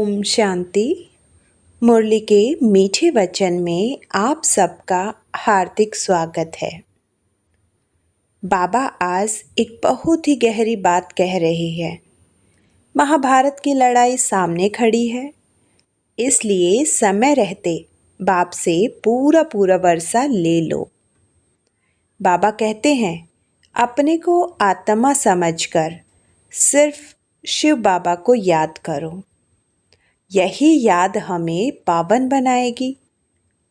ओम शांति। मुरली के मीठे वचन में आप सबका हार्दिक स्वागत है। बाबा आज एक बहुत ही गहरी बात कह रहे हैं। महाभारत की लड़ाई सामने खड़ी है, इसलिए समय रहते बाप से पूरा वर्षा ले लो। बाबा कहते हैं, अपने को आत्मा समझकर सिर्फ शिव बाबा को याद करो। यही याद हमें पावन बनाएगी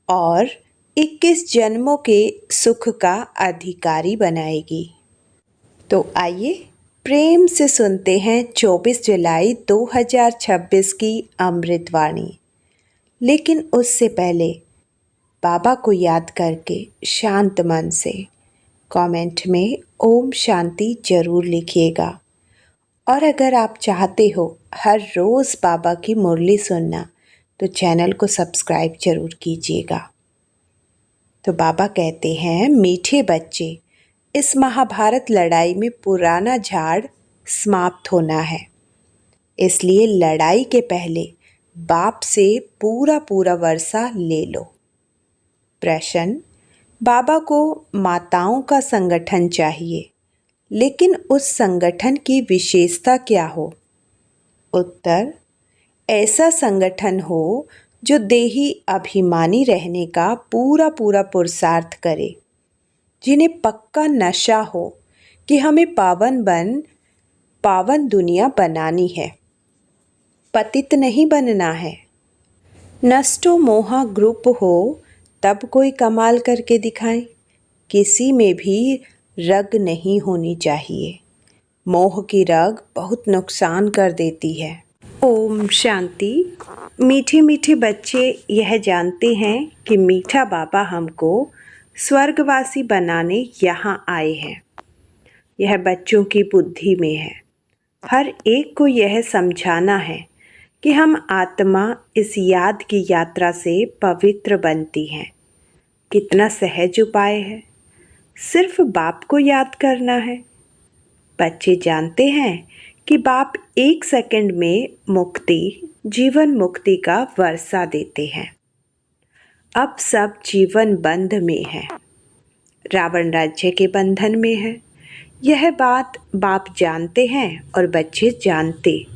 और 21 जन्मों के सुख का अधिकारी बनाएगी। तो आइए प्रेम से सुनते हैं 24 जुलाई 2026 की अमृतवाणी। लेकिन उससे पहले बाबा को याद करके शांत मन से कमेंट में ओम शांति जरूर लिखिएगा। और अगर आप चाहते हो हर रोज़ बाबा की मुरली सुनना, तो चैनल को सब्सक्राइब जरूर कीजिएगा। तो बाबा कहते हैं, मीठे बच्चे, इस महाभारत लड़ाई में पुराना झाड़ समाप्त होना है। इसलिए लड़ाई के पहले बाप से पूरा वर्षा ले लो। प्रश्न, बाबा को माताओं का संगठन चाहिए, लेकिन उस संगठन की विशेषता क्या हो? उत्तर, ऐसा संगठन हो जो देही अभिमानी रहने का पूरा पुरुषार्थ करे, जिन्हें पक्का नशा हो कि हमें पावन दुनिया बनानी है, पतित नहीं बनना है। नष्टो मोहा ग्रुप हो तब कोई कमाल करके दिखाए। किसी में भी रग नहीं होनी चाहिए। मोह की रग बहुत नुकसान कर देती है। ओम शांति। मीठे बच्चे यह जानते हैं कि मीठा बाबा हमको स्वर्गवासी बनाने यहाँ आए हैं। यह बच्चों की बुद्धि में है। हर एक को यह समझाना है कि हम आत्मा इस याद की यात्रा से पवित्र बनती हैं। कितना सहज उपाय है, सिर्फ बाप को याद करना है। बच्चे जानते हैं कि बाप 1 सेकंड में जीवन मुक्ति का वर्षा देते हैं। अब सब जीवन बंध में है, रावण राज्य के बंधन में है। यह बात बाप जानते हैं और बच्चे जानते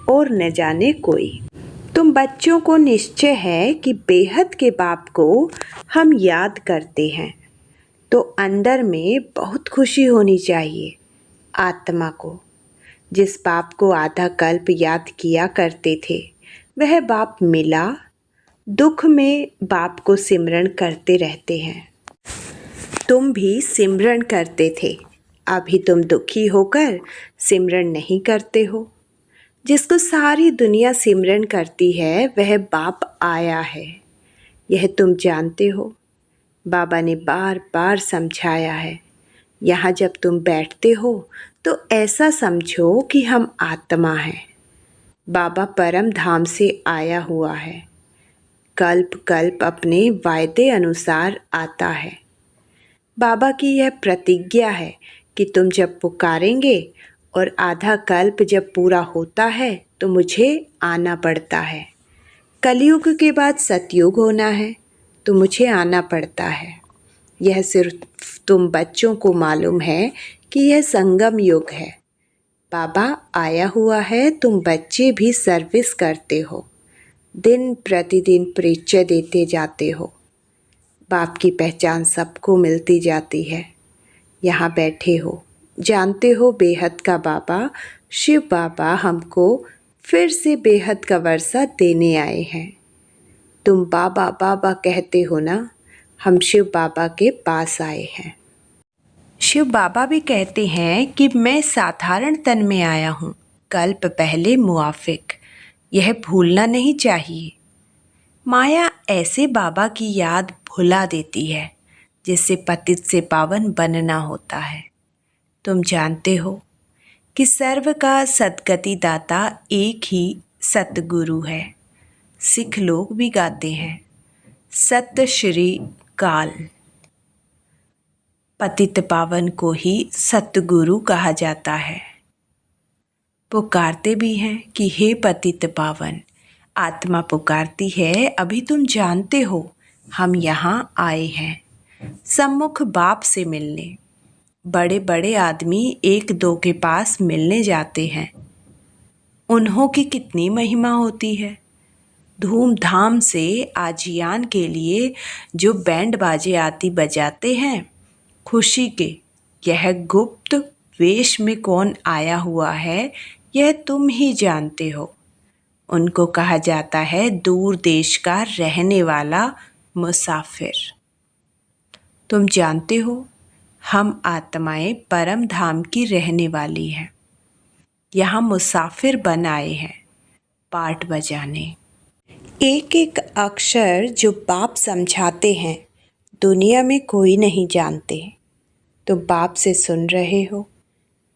और न जाने कोई। तुम बच्चों को निश्चय है कि बेहद के बाप को हम याद करते हैं, तो अंदर में बहुत खुशी होनी चाहिए। आत्मा को जिस बाप को आधा कल्प याद किया करते थे, वह बाप मिला। दुख में बाप को सिमरन करते रहते हैं। तुम भी सिमरन करते थे, अभी तुम दुखी होकर सिमरन नहीं करते हो। जिसको सारी दुनिया सिमरन करती है, वह बाप आया है, यह तुम जानते हो। बाबा ने बार समझाया है। यहाँ जब तुम बैठते हो तो ऐसा समझो कि हम आत्मा हैं। बाबा परम धाम से आया हुआ है। कल्प अपने वायदे अनुसार आता है। बाबा की यह प्रतिज्ञा है कि तुम जब पुकारेंगे और आधा कल्प जब पूरा होता है तो मुझे आना पड़ता है। कलयुग के बाद सतयुग होना है तो मुझे आना पड़ता है। यह सिर्फ तुम बच्चों को मालूम है कि यह संगम युग है। बाबा आया हुआ है, तुम बच्चे भी सर्विस करते हो, दिन प्रतिदिन परिचय देते जाते हो। बाप की पहचान सबको मिलती जाती है। यहाँ बैठे हो, जानते हो बेहद का बाबा शिव बाबा हमको फिर से बेहद का वर्षा देने आए हैं। तुम बाबा बाबा कहते हो ना, हम शिव बाबा के पास आए हैं। शिव बाबा भी कहते हैं कि मैं साधारण तन में आया हूँ, कल्प पहले मुआफिक। यह भूलना नहीं चाहिए। माया ऐसे बाबा की याद भुला देती है जिससे पतित से पावन बनना होता है। तुम जानते हो कि सर्व का सद्गति दाता एक ही सतगुरु है। सिख लोग भी गाते हैं, सत श्री काल। पतित पावन को ही सतगुरु कहा जाता है। पुकारते भी हैं कि हे पतित पावन, आत्मा पुकारती है, अभी तुम जानते हो हम यहाँ आए हैं सम्मुख बाप से मिलने। बड़े बड़े आदमी एक दो के पास मिलने जाते हैं, उन्हों की कितनी महिमा होती है। धूमधाम से आजियान के लिए जो बैंड बाजे आती बजाते हैं, खुशी के यह गुप्त वेश में कौन आया हुआ है यह तुम ही जानते हो। उनको कहा जाता है दूर देश का रहने वाला मुसाफिर। तुम जानते हो हम आत्माएं परम धाम की रहने वाली हैं, यहाँ मुसाफिर बन आए हैं पाठ बजाने। एक एक अक्षर जो बाप समझाते हैं दुनिया में कोई नहीं जानते। तुम बाप से सुन रहे हो,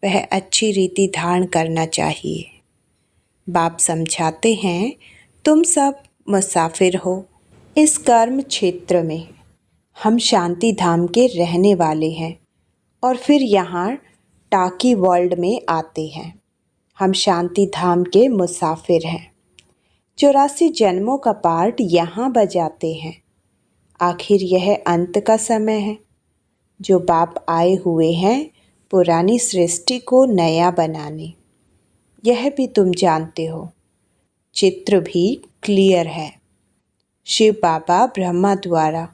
वह अच्छी रीति धारण करना चाहिए। बाप समझाते हैं तुम सब मुसाफिर हो इस कर्म क्षेत्र में। हम शांति धाम के रहने वाले हैं और फिर यहाँ टाकी वर्ल्ड में आते हैं। हम शांति धाम के मुसाफिर हैं। 84 जन्मों का पार्ट यहाँ बजाते हैं। आखिर यह अंत का समय है जो बाप आए हुए हैं पुरानी सृष्टि को नया बनाने। यह भी तुम जानते हो, चित्र भी क्लियर है। शिव बाबा ब्रह्मा द्वारा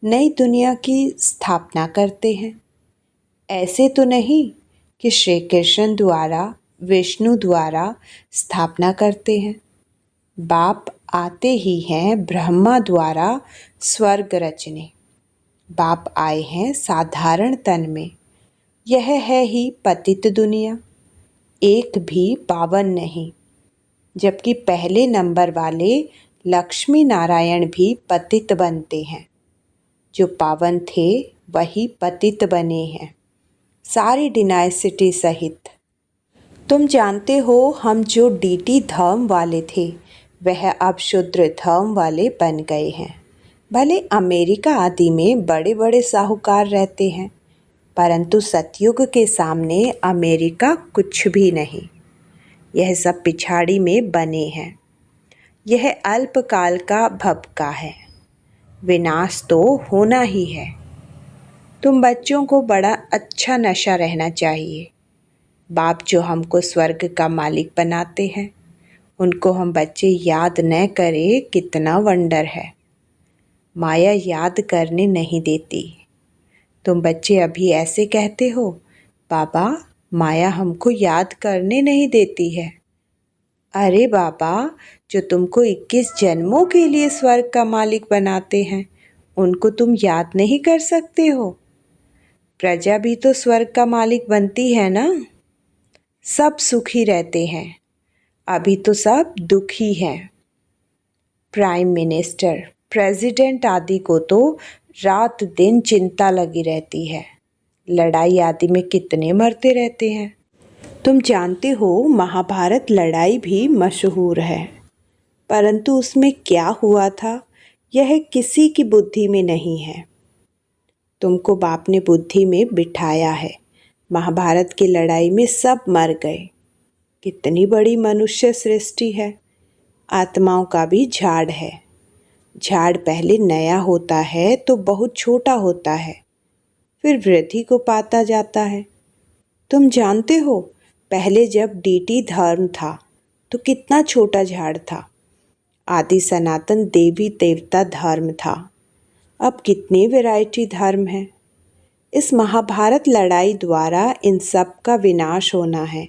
नई दुनिया की स्थापना करते हैं। ऐसे तो नहीं कि श्री कृष्ण द्वारा विष्णु द्वारा स्थापना करते हैं। बाप आते ही हैं ब्रह्मा द्वारा स्वर्ग रचने। बाप आए हैं साधारण तन में। यह है ही पतित दुनिया, एक भी पावन नहीं। जबकि पहले नंबर वाले लक्ष्मी नारायण भी पतित बनते हैं। जो पावन थे वही पतित बने हैं, सारी डिनाइसिटी सहित। तुम जानते हो हम जो डीटी धर्म वाले थे वह अब शूद्र धर्म वाले बन गए हैं। भले अमेरिका आदि में बड़े बड़े साहूकार रहते हैं, परंतु सतयुग के सामने अमेरिका कुछ भी नहीं। यह सब पिछाड़ी में बने हैं। यह अल्पकाल का भपका है, विनाश तो होना ही है। तुम बच्चों को बड़ा अच्छा नशा रहना चाहिए। बाप जो हमको स्वर्ग का मालिक बनाते हैं, उनको हम बच्चे याद न करें कितना वंडर है। माया याद करने नहीं देती। तुम बच्चे अभी ऐसे कहते हो, बाबा माया हमको याद करने नहीं देती है। अरे बाबा, जो तुमको 21 जन्मों के लिए स्वर्ग का मालिक बनाते हैं, उनको तुम याद नहीं कर सकते हो। प्रजा भी तो स्वर्ग का मालिक बनती है ना। सब सुखी रहते हैं, अभी तो सब दुखी हैं। प्राइम मिनिस्टर, प्रेसिडेंट आदि को तो रात दिन चिंता लगी रहती है। लड़ाई आदि में कितने मरते रहते हैं। तुम जानते हो महाभारत लड़ाई भी मशहूर है, परंतु उसमें क्या हुआ था यह किसी की बुद्धि में नहीं है। तुमको बाप ने बुद्धि में बिठाया है। महाभारत की लड़ाई में सब मर गए। कितनी बड़ी मनुष्य सृष्टि है। आत्माओं का भी झाड़ है। झाड़ पहले नया होता है तो बहुत छोटा होता है, फिर वृद्धि को पाता जाता है। तुम जानते हो पहले जब डीटी धर्म था तो कितना छोटा झाड़ था। आदि सनातन देवी देवता धर्म था। अब कितनी वैरायटी धर्म है। इस महाभारत लड़ाई द्वारा इन सब का विनाश होना है,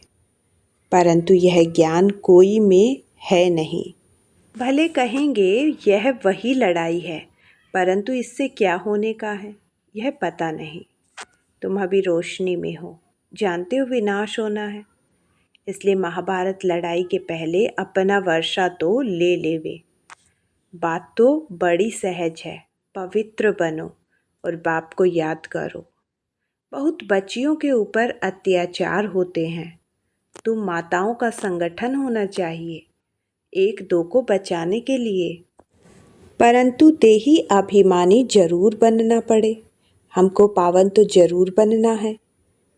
परंतु यह ज्ञान कोई में है नहीं। भले कहेंगे यह वही लड़ाई है, परंतु इससे क्या होने का है यह पता नहीं। तुम अभी रोशनी में हो, जानते हो विनाश होना है। इसलिए महाभारत लड़ाई के पहले अपना वर्षा तो ले लेवे। बात तो बड़ी सहज है। पवित्र बनो और बाप को याद करो। बहुत बच्चियों के ऊपर अत्याचार होते हैं। तुम माताओं का संगठन होना चाहिए, एक दो को बचाने के लिए। परंतु देही अभिमानी जरूर बनना पड़े। हमको पावन तो जरूर बनना है।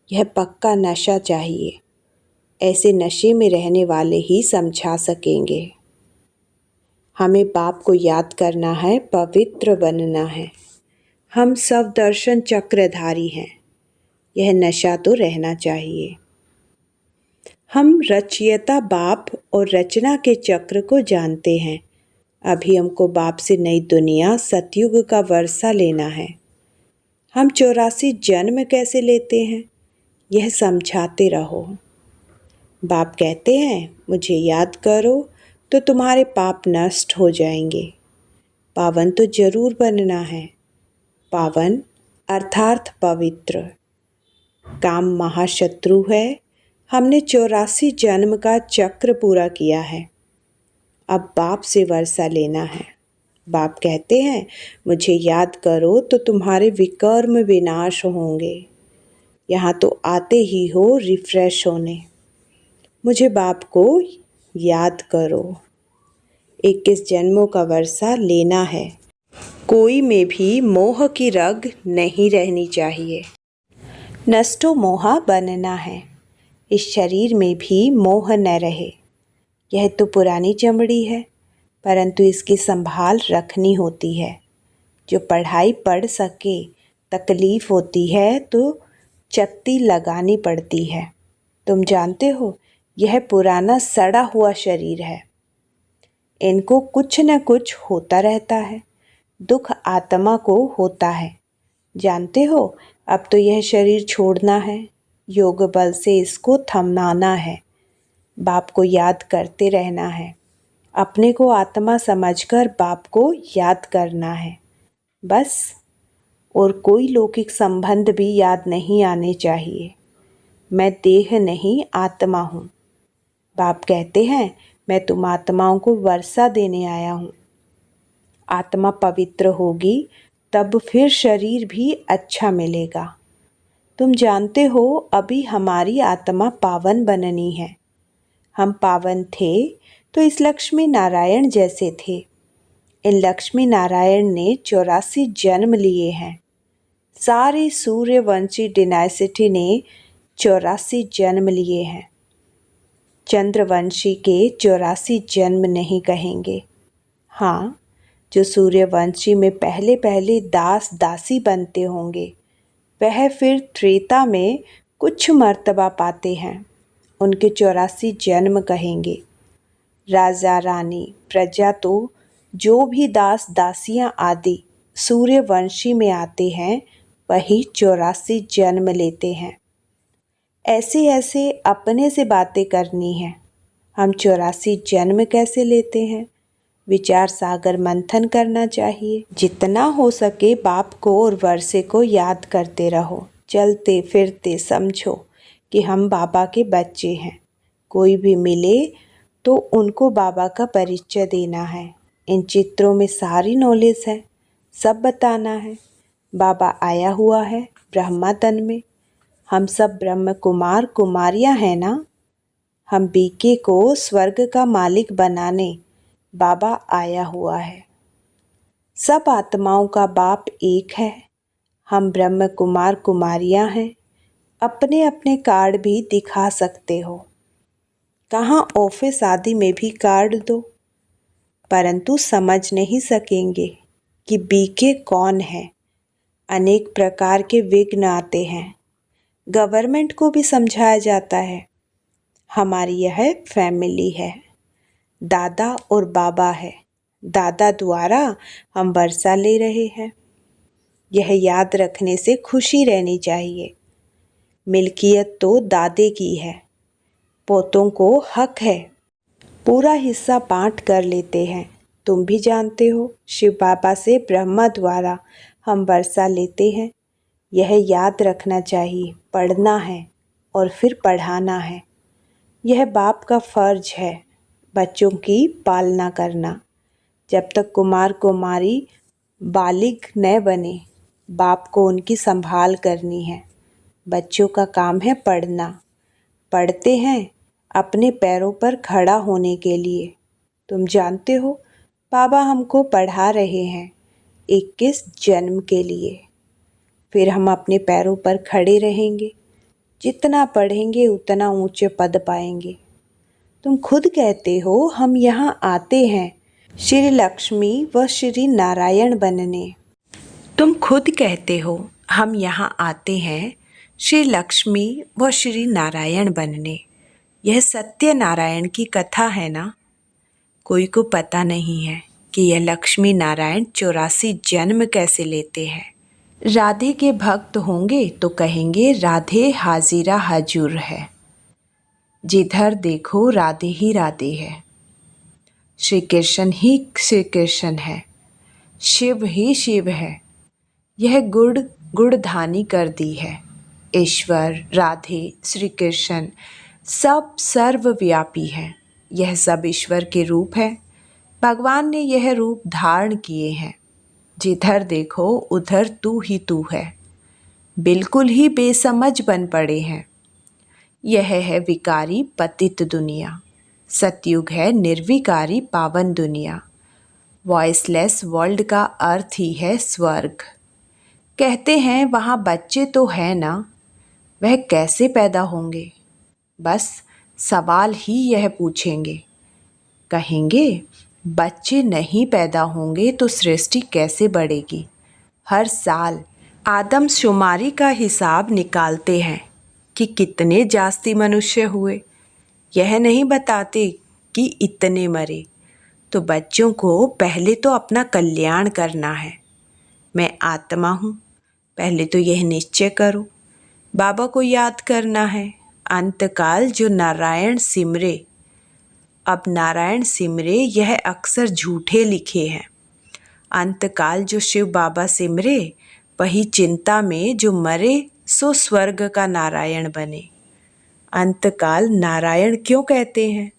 यह पक्का नशा चाहिए। ऐसे नशे में रहने वाले ही समझा सकेंगे। हमें बाप को याद करना है, पवित्र बनना है। हम सब दर्शन चक्रधारी हैं, यह नशा तो रहना चाहिए। हम रचयिता बाप और रचना के चक्र को जानते हैं। अभी हमको बाप से नई दुनिया सतयुग का वर्षा लेना है। हम 84 जन्म कैसे लेते हैं, यह समझाते रहो। बाप कहते हैं मुझे याद करो तो तुम्हारे पाप नष्ट हो जाएंगे। पावन तो जरूर बनना है। पावन अर्थात पवित्र। काम महाशत्रु है। हमने 84 जन्म का चक्र पूरा किया है। अब बाप से वर्षा लेना है। बाप कहते हैं मुझे याद करो तो तुम्हारे विकर्म विनाश होंगे। यहाँ तो आते ही हो रिफ्रेश होने। मुझे बाप को याद करो। 21 जन्मों का वर्षा लेना है। कोई में भी मोह की रग नहीं रहनी चाहिए। नष्टो मोहा बनना है। इस शरीर में भी मोह न रहे। यह तो पुरानी चमड़ी है, परंतु इसकी संभाल रखनी होती है। जो पढ़ाई पढ़ सके, तकलीफ होती है तो चत्ती लगानी पड़ती है। तुम जानते हो यह पुराना सड़ा हुआ शरीर है। इनको कुछ न कुछ होता रहता है। दुख आत्मा को होता है। जानते हो अब तो यह शरीर छोड़ना है। योग बल से इसको थमाना है। बाप को याद करते रहना है। अपने को आत्मा समझकर बाप को याद करना है, बस। और कोई लौकिक संबंध भी याद नहीं आने चाहिए। मैं देह नहीं आत्मा हूँ। बाप कहते हैं मैं तुम आत्माओं को वर्षा देने आया हूँ। आत्मा पवित्र होगी तब फिर शरीर भी अच्छा मिलेगा। तुम जानते हो अभी हमारी आत्मा पावन बननी है। हम पावन थे तो इस लक्ष्मी नारायण जैसे थे। इन लक्ष्मी नारायण ने 84 जन्म लिए हैं। सारी सूर्यवंशी डिनासिटी ने 84 जन्म लिए हैं। चंद्रवंशी के 84 जन्म नहीं कहेंगे। हाँ, जो सूर्यवंशी में पहले पहले दास दासी बनते होंगे, वह फिर त्रेता में कुछ मर्तबा पाते हैं। उनके 84 जन्म कहेंगे। राजा रानी प्रजा तो जो भी दास दासियां आदि सूर्यवंशी में आते हैं, वही 84 जन्म लेते हैं। ऐसे ऐसे अपने से बातें करनी है। हम 84 जन्म कैसे लेते हैं, विचार सागर मंथन करना चाहिए। जितना हो सके बाप को और वर्षे को याद करते रहो। चलते फिरते समझो कि हम बाबा के बच्चे हैं। कोई भी मिले तो उनको बाबा का परिचय देना है। इन चित्रों में सारी नॉलेज है, सब बताना है। बाबा आया हुआ है ब्रह्मा तन में। हम सब ब्रह्म कुमार कुमारियां हैं ना। हम बीके को स्वर्ग का मालिक बनाने बाबा आया हुआ है। सब आत्माओं का बाप एक है। हम ब्रह्म कुमार कुमारियां हैं। अपने अपने कार्ड भी दिखा सकते हो। कहाँ ऑफिस आदि में भी कार्ड दो, परंतु समझ नहीं सकेंगे कि बीके कौन है। अनेक प्रकार के विघ्न आते हैं। गवर्नमेंट को भी समझाया जाता है। हमारी यह फैमिली है। दादा और बाबा है। दादा द्वारा हम वर्षा ले रहे हैं। यह याद रखने से खुशी रहनी चाहिए। मिल्कियत तो दादे की है। पोतों को हक है। पूरा हिस्सा बांट कर लेते हैं। तुम भी जानते हो शिव बाबा से ब्रह्मा द्वारा हम वर्षा लेते हैं। यह याद रखना चाहिए। पढ़ना है और फिर पढ़ाना है। यह बाप का फर्ज है, बच्चों की पालना करना। जब तक कुमार कुमारी बालिग न बने, बाप को उनकी संभाल करनी है। बच्चों का काम है पढ़ना। पढ़ते हैं अपने पैरों पर खड़ा होने के लिए। तुम जानते हो बाबा हमको पढ़ा रहे हैं 21 जन्म के लिए। फिर हम अपने पैरों पर खड़े रहेंगे। जितना पढ़ेंगे उतना ऊंचे पद पाएंगे। तुम खुद कहते हो हम यहाँ आते हैं श्री लक्ष्मी व श्री नारायण बनने। तुम खुद कहते हो हम यहाँ आते हैं श्री लक्ष्मी व श्री नारायण बनने। यह सत्यनारायण की कथा है ना। कोई को पता नहीं है कि यह लक्ष्मी नारायण 84 जन्म कैसे लेते हैं। राधे के भक्त होंगे तो कहेंगे राधे हाजिरा हजूर है। जिधर देखो राधे ही राधे है। श्री कृष्ण ही श्री कृष्ण है, शिव ही शिव है। यह गुड़धानी कर दी है। ईश्वर, राधे, श्री कृष्ण सब सर्वव्यापी है। यह सब ईश्वर के रूप है। भगवान ने यह रूप धारण किए हैं। जिधर देखो उधर तू ही तू है। बिल्कुल ही बेसमझ बन पड़े हैं। यह है विकारी पतित दुनिया। सतयुग है निर्विकारी पावन दुनिया। वॉइसलेस वर्ल्ड का अर्थ ही है स्वर्ग। कहते हैं वहाँ बच्चे तो है ना, वह कैसे पैदा होंगे। बस सवाल ही यह पूछेंगे। कहेंगे बच्चे नहीं पैदा होंगे तो सृष्टि कैसे बढ़ेगी। हर साल आदमशुमारी का हिसाब निकालते हैं कि कितने जास्ती मनुष्य हुए। यह नहीं बताते कि इतने मरे। तो बच्चों को पहले तो अपना कल्याण करना है। मैं आत्मा हूँ, पहले तो यह निश्चय करो। बाबा को याद करना है। अंतकाल जो नारायण सिमरे। अब नारायण सिमरे यह अक्सर झूठे लिखे हैं। अंतकाल जो शिव बाबा सिमरे वही चिंता में जो मरे सो स्वर्ग का नारायण बने। अंतकाल नारायण क्यों कहते हैं?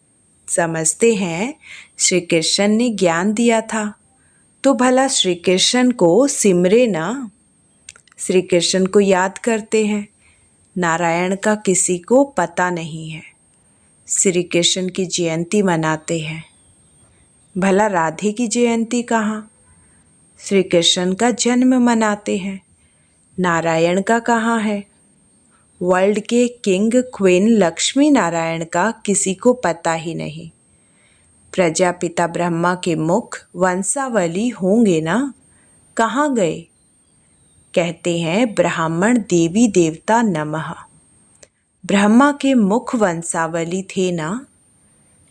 समझते हैं श्री कृष्ण ने ज्ञान दिया था तो भला श्री कृष्ण को सिमरे ना। श्री कृष्ण को याद करते हैं। नारायण का किसी को पता नहीं है। श्री कृष्ण की जयंती मनाते हैं। भला राधे की जयंती कहाँ? श्री कृष्ण का जन्म मनाते हैं। नारायण का कहाँ है? वर्ल्ड के किंग क्वीन लक्ष्मी नारायण का किसी को पता ही नहीं। प्रजापिता ब्रह्मा के मुख वंशावली होंगे ना, कहाँ गए? कहते हैं ब्राह्मण देवी देवता नमः। ब्रह्मा के मुख वंशावली थे ना।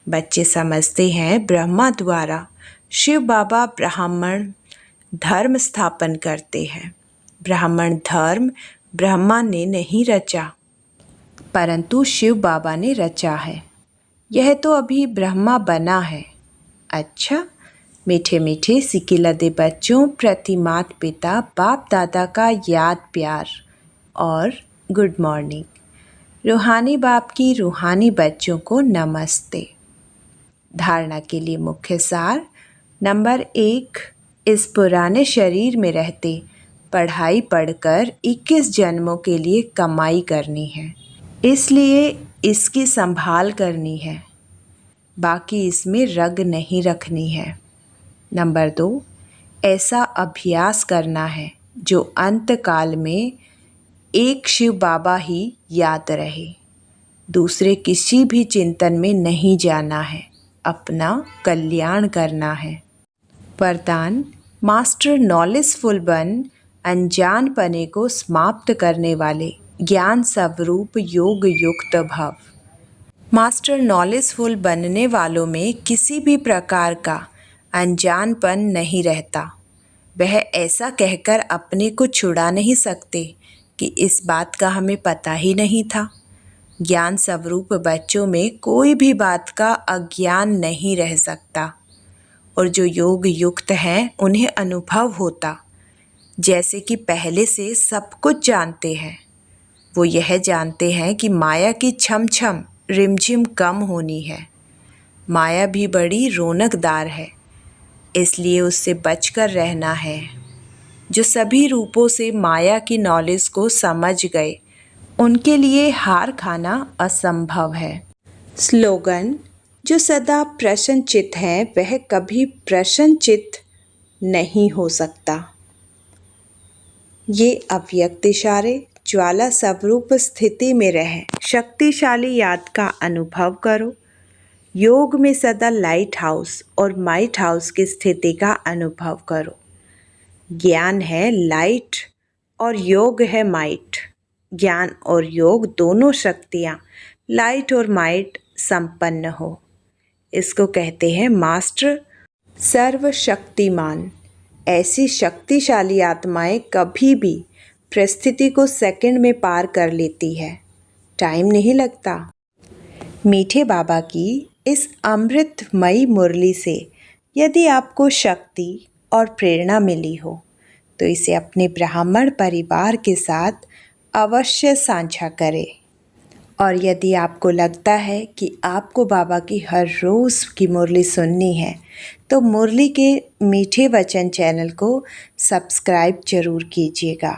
बच्चे समझते हैं ब्रह्मा द्वारा शिव बाबा ब्राह्मण धर्म स्थापन करते हैं। ब्राह्मण धर्म ब्रह्मा ने नहीं रचा परंतु शिव बाबा ने रचा है। यह तो अभी ब्रह्मा बना है। अच्छा, मीठे मीठे सिकिलदे बच्चों प्रति माता पिता बाप दादा का याद प्यार और गुड मॉर्निंग। रूहानी बाप की रूहानी बच्चों को नमस्ते। धारणा के लिए मुख्य सार। नंबर 1, इस पुराने शरीर में रहते पढ़ाई पढ़कर 21 जन्मों के लिए कमाई करनी है, इसलिए इसकी संभाल करनी है। बाकी इसमें रग नहीं रखनी है। नंबर 2, ऐसा अभ्यास करना है जो अंत काल में एक शिव बाबा ही याद रहे। दूसरे किसी भी चिंतन में नहीं जाना है। अपना कल्याण करना है। वरदान। मास्टर नॉलेजफुल बन अनजान पने को समाप्त करने वाले ज्ञान स्वरूप योग युक्त भव। मास्टर नॉलेजफुल बनने वालों में किसी भी प्रकार का अनजानपन नहीं रहता। वह ऐसा कहकर अपने को छुड़ा नहीं सकते कि इस बात का हमें पता ही नहीं था। ज्ञान स्वरूप बच्चों में कोई भी बात का अज्ञान नहीं रह सकता और जो योग युक्त हैं उन्हें अनुभव होता जैसे कि पहले से सब कुछ जानते हैं। वो यह जानते हैं कि माया की छम छम रिमझिम कम होनी है। माया भी बड़ी रौनकदार है, इसलिए उससे बचकर रहना है। जो सभी रूपों से माया की नॉलेज को समझ गए उनके लिए हार खाना असंभव है। स्लोगन। जो सदा प्रसन्नचित्त है वह कभी प्रसन्नचित्त नहीं हो सकता। ये अव्यक्त इशारे ज्वाला स्वरूप स्थिति में रहें। शक्तिशाली याद का अनुभव करो। योग में सदा लाइट हाउस और माइट हाउस की स्थिति का अनुभव करो। ज्ञान है लाइट और योग है माइट। ज्ञान और योग दोनों शक्तियाँ लाइट और माइट संपन्न हो। इसको कहते हैं मास्टर सर्वशक्तिमान। ऐसी शक्तिशाली आत्माएं कभी भी परिस्थिति को सेकंड में पार कर लेती है, टाइम नहीं लगता। मीठे बाबा की इस अमृतमयी मुरली से यदि आपको शक्ति और प्रेरणा मिली हो तो इसे अपने ब्राह्मण परिवार के साथ अवश्य साझा करें। और यदि आपको लगता है कि आपको बाबा की हर रोज़ की मुरली सुननी है तो मुरली के मीठे वचन चैनल को सब्सक्राइब जरूर कीजिएगा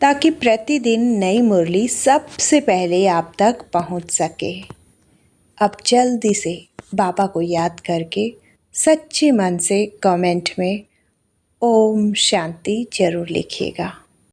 ताकि प्रतिदिन नई मुरली सबसे पहले आप तक पहुंच सके। अब जल्दी से बाबा को याद करके सच्चे मन से कमेंट में ओम शांति जरूर लिखिएगा।